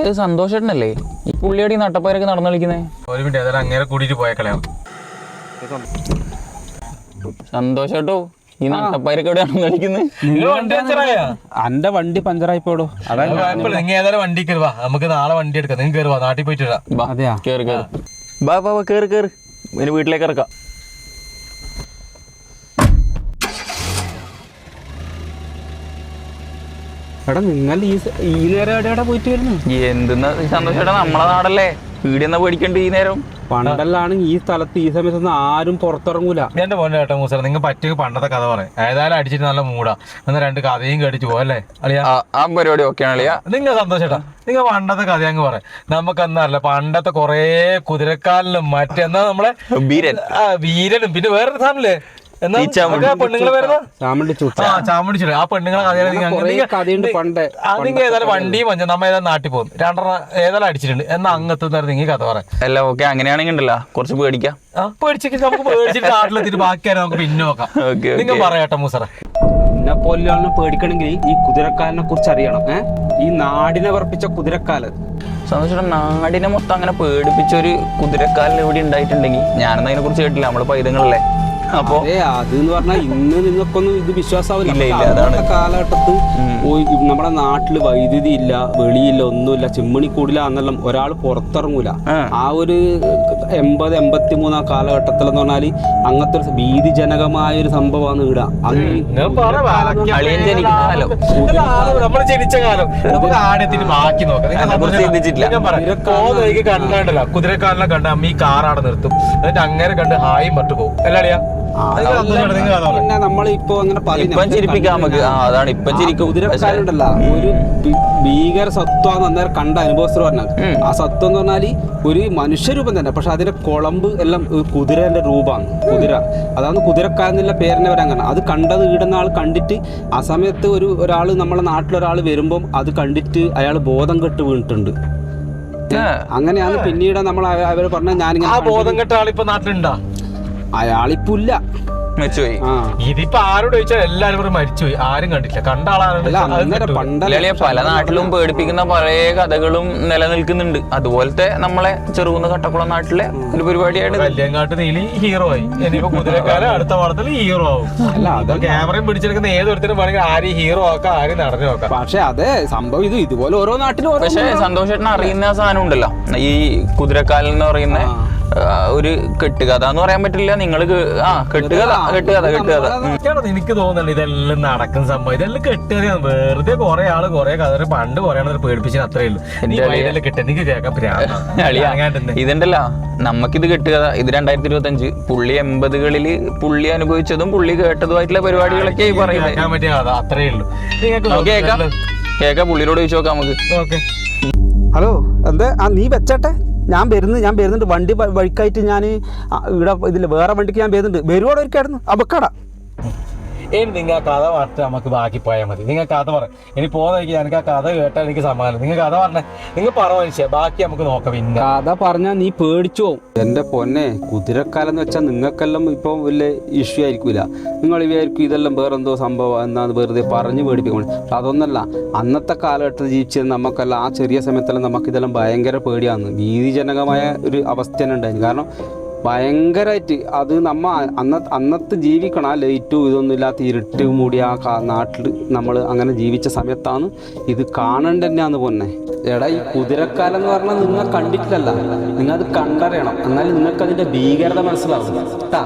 ഇത് സന്തോഷേട്ടനല്ലേ ഈ പുള്ളിയടി നട്ടപ്പയരൊക്കെ നടന്നു കളിക്കുന്നേ? ഒരു മിനിറ്റ് ഏതായാലും അങ്ങനെ കൂടിയിട്ട് പോയേക്കളയാം. സന്തോഷേട്ടോ ഈ നട്ടപ്പയരൊക്കെ എവിടെയാണ് കളിക്കുന്നത്? എന്റെ വണ്ടി പഞ്ചറായിപ്പോടോ. നിങ്ങൾ ഏതായാലും വണ്ടി കയറുവാ, നമുക്ക് നാളെ വണ്ടി എടുക്കാം. നിങ്ങൾ കയറുവാ, നാട്ടിൽ പോയിട്ട് വരാം. അതെയാ കേറ് കേറ് ബാ ബാ കേറ് കേറ് ഇനി വീട്ടിലേക്ക് ഇറക്കാം. എടാ നിങ്ങൾ ഈ നേരം എവിടെയാ പോയിട്ട് വരുന്നു? എന്തെന്നാ സന്തോഷേട്ടാ, നമ്മളെ നാടല്ലേ, വീടിന്നാ പേടിക്കണ്ട് ഈ നേരം. പണ്ടല്ലാണ് ഈ സ്ഥലത്ത് ഈ സമയത്തൊന്നും ആരും പുറത്തിറങ്ങൂല. എന്റെ മോനെ കേട്ടോ മൂസ, നിങ്ങൾ പറ്റിയ പണ്ടത്തെ കഥ പറയാം. ഏതായാലും അടിച്ചിട്ട് നല്ല മൂടാ, എന്നാ രണ്ട് കഥയും കേട്ടിട്ട് പോവല്ലേ അളിയാ? ആ പരിപാടി ഓക്കെ ആണ് അളിയാ. നിങ്ങൾ സന്തോഷേട്ടാ, നിങ്ങൾ പണ്ടത്തെ കഥ അങ്ങ് പറയാം. നമുക്കെന്നറിയില്ല പണ്ടത്തെ കൊറേ കുതിരക്കാലിലും മറ്റെന്നാ നമ്മളെ വീരനും പിന്നെ വേറൊരു സാധനല്ലേ പെണ്ണുങ്ങളെ വരുന്ന ചാമടിച്ചില്ല ആ പെണ്ണുങ്ങളെ കഥ ഏതായാലും വണ്ടിയും മഞ്ഞ നമ്മ ഏതായാലും നാട്ടിൽ പോകും. രണ്ടെണ്ണം ഏതായാലും അടിച്ചിട്ടുണ്ട് എന്നാ അങ്ങനത്തെ നിങ്ങൾ കഥ പറയാം. അല്ല ഓക്കെ, അങ്ങനെയാണെങ്കിൽ ഉണ്ടല്ലോ കുറച്ച് പേടിക്കാം. പേടിച്ചിട്ട് നമുക്ക് പേടിച്ചിട്ട് നാട്ടിലെത്തിട്ട് ബാക്കിയാലും നമുക്ക് പിന്നെ നോക്കാം. നിങ്ങൾ പറയാട്ടോ മൂസറ. എന്നെ പോലെ പേടിക്കണമെങ്കിൽ ഈ കുതിരക്കാലിനെ കുറിച്ച് അറിയണം. ഈ നാടിനെ വർപ്പിച്ച കുതിരക്കാല്. സന്തോഷം, നാടിനെ മൊത്തം അങ്ങനെ പേടിപ്പിച്ചൊരു കുതിരക്കാലിന് ഇവിടെ ഉണ്ടായിട്ടുണ്ടെങ്കിൽ ഞാനൊന്നും അതിനെ കുറിച്ച് കേട്ടില്ല. നമ്മള് പൈതങ്ങളല്ലേ. അപ്പൊ അതെന്ന് പറഞ്ഞാൽ ഇന്ന് നിങ്ങൾക്കൊന്നും ഇത് വിശ്വാസമാവില്ല. കാലഘട്ടത്ത് നമ്മുടെ നാട്ടില് വൈദ്യുതി ഇല്ല, വെളിയില്ല, ഒന്നുമില്ല, ചിമ്മണിക്കൂടില്ല എന്നെല്ലാം ഒരാൾ പുറത്തിറങ്ങൂല. ആ ഒരു 80-83 ആ കാലഘട്ടത്തിലെന്ന് പറഞ്ഞാല് അങ്ങനത്തെ ഒരു ഭീതിജനകമായ ഒരു സംഭവമാണ് ഇവിടെ. നമ്മൾ ജനിച്ച കാലം ആദ്യത്തിന് ബാക്കി കണ്ടല്ലോ. കുതിരക്കാരനെ കണ്ട അമ്മ ഈ കാറാടെ നിർത്തും, എന്നിട്ട് അങ്ങനെ കണ്ട് ഹായും പട്ടു പോകും എല്ലാളിയാ. പിന്നെ നമ്മളിപ്പോ കുതിരക്കാരുണ്ടല്ല ഒരു ഭീകര സത്വന്ന് അന്നേരം കണ്ട അനുഭവസ്ഥർ പറഞ്ഞത്. ആ സത്വം എന്ന് പറഞ്ഞാല് ഒരു മനുഷ്യരൂപം തന്നെ, പക്ഷെ അതിന്റെ കുളമ്പ് എല്ലാം കുതിരന്റെ രൂപമാണ്. കുതിര അതാണ് കുതിരക്കാരെന്നുള്ള പേരിനെ വരാൻ കാരണം. അത് കണ്ടത് ഈടുന്ന ആൾ കണ്ടിട്ട് ആ സമയത്ത് ഒരാള് നമ്മളെ നാട്ടിലൊരാൾ വരുമ്പം അത് കണ്ടിട്ട് അയാൾ ബോധം കെട്ട് വീണിട്ടുണ്ട്. അങ്ങനെയാണ് പിന്നീട് നമ്മൾ അവര് പറഞ്ഞ ഞാനിങ്ങനെ ബോധം കെട്ട ആളിപ്പോ നാട്ടിലുണ്ടാ? അയാളിപ്പില്ല, ഇതിപ്പോ ആരോട് ചോദിച്ചാൽ എല്ലാരും മരിച്ചുപോയി, ആരും കണ്ടില്ല. കണ്ട ആളാണ്. പല നാട്ടിലും പേടിപ്പിക്കുന്ന പഴയ കഥകളും നിലനിൽക്കുന്നുണ്ട്. അതുപോലത്തെ നമ്മളെ ചെറുകുന്ന കട്ടക്കുളം നാട്ടിലെ ഒരു പരിപാടിയായിട്ട് കല്യാങ്കാട്ട് നീലി ഹീറോ ആയി. ഇനിയിപ്പോ കുതിരക്കാരൻ അടുത്ത പടത്തിൽ ഹീറോ ആവും. ക്യാമറയും പിടിച്ചെടുക്കുന്ന ഏതൊരുത്തരും വേണമെങ്കിൽ ആരും ഹീറോ ആക്കാം, ആരും നടന്നു നോക്കാം. പക്ഷെ അതെ സംഭവം ഇതുപോലെ ഓരോ നാട്ടിലും. പക്ഷെ സന്തോഷേട്ടൻ അറിയുന്ന സാധനം ഉണ്ടല്ലോ, ഈ കുതിരക്കാലൻ എന്ന് പറയുന്ന ഒരു കെട്ടുകഥ എന്ന് പറയാൻ പറ്റില്ല. നിങ്ങൾ കെട്ടുകഥ. എനിക്ക് തോന്നുന്നില്ല ഇതെല്ലാം നടക്കുന്ന സംഭവം. ഇതെല്ലാം കെട്ടുകഥയാണ്. വെറുതെ കുറെ ആള് കുറെ കഥ പണ്ട് കുറെ ആൾ പേടിപ്പിച്ചാൽ അത്രേ ഉള്ളൂ. എനിക്ക് കേൾക്കാൻ ഇതുണ്ടല്ലോ, നമുക്കിത് കെട്ടുകഥ. ഇത് 2025 പുള്ളി 80കളില് പുള്ളി അനുഭവിച്ചതും പുള്ളി കേട്ടതുമായിട്ടുള്ള പരിപാടികളൊക്കെ ഈ പറയുന്നത്. അത്രേ ഉള്ളൂ. കേൾക്കാം, പുള്ളിയോട് ചോദിച്ചു നോക്കാം നമുക്ക്. ഹലോ, എന്താ നീ വെച്ചട്ടെ, ഞാൻ വരുന്നുണ്ട്. വണ്ടി വഴിക്കായിട്ട് ഞാൻ ഇവിടെ ഇതിൽ വേറെ വണ്ടിക്ക് ഞാൻ വരുന്നുണ്ട്. വരുവോടെ ഒരിക്കായിരുന്നു അബക്കട. ഇനി നിങ്ങൾ ആ കഥ പറഞ്ഞിട്ട് നമുക്ക് ബാക്കി പോയാൽ മതി. നിങ്ങൾ കഥ പറ. ഇനി പോകുന്ന എനിക്ക് ആ കഥ കേട്ടാൽ എനിക്ക് സമാധാനം. നിങ്ങൾ കഥ പറഞ്ഞേ, നിങ്ങൾ പറ മനുഷ്യ, ബാക്കി നമുക്ക് നോക്കാം. പിന്നെ കഥ പറഞ്ഞാൽ നീ പേടിച്ചു പോവും. എൻ്റെ പൊന്നെ, കുതിരക്കാലം എന്ന് വെച്ചാൽ നിങ്ങൾക്കെല്ലാം ഇപ്പം വലിയ ഇഷ്യൂ ആയിരിക്കില്ല. നിങ്ങൾ വിചാരിക്കും ഇതെല്ലാം വേറെന്തോ സംഭവം എന്നാണ് വെറുതെ പറഞ്ഞ് പേടിപ്പിക്കണം. പക്ഷെ അതൊന്നല്ല. അന്നത്തെ കാലഘട്ടത്തിൽ ജീവിച്ചിരുന്ന നമുക്കെല്ലാം ആ ചെറിയ സമയത്തെല്ലാം നമുക്കിതെല്ലാം ഭയങ്കര പേടിയാണ്. ഭീതിജനകമായ ഒരു അവസ്ഥ തന്നെ ഉണ്ടായിരുന്നു. കാരണം ഭയങ്കരമായിട്ട് അത് അന്നത്തെ ജീവിക്കണം. ആ ലൈറ്റും ഇതൊന്നും ഇല്ലാത്ത ഇരുട്ട് മൂടി ആ നാട്ടിൽ നമ്മൾ അങ്ങനെ ജീവിച്ച സമയത്താണ് ഇത് കാണേണ്ട തന്നെയാന്ന് പൊന്നെ. എടാ, ഈ കുതിരക്കാലം എന്ന് പറഞ്ഞാൽ നിങ്ങൾ കണ്ടിട്ടില്ലല്ല, നിങ്ങൾ അത് കണ്ടറിയണം. എന്നാലും നിങ്ങൾക്ക് അതിൻ്റെ ഭീകരത മനസ്സിലാവും കേട്ടാ.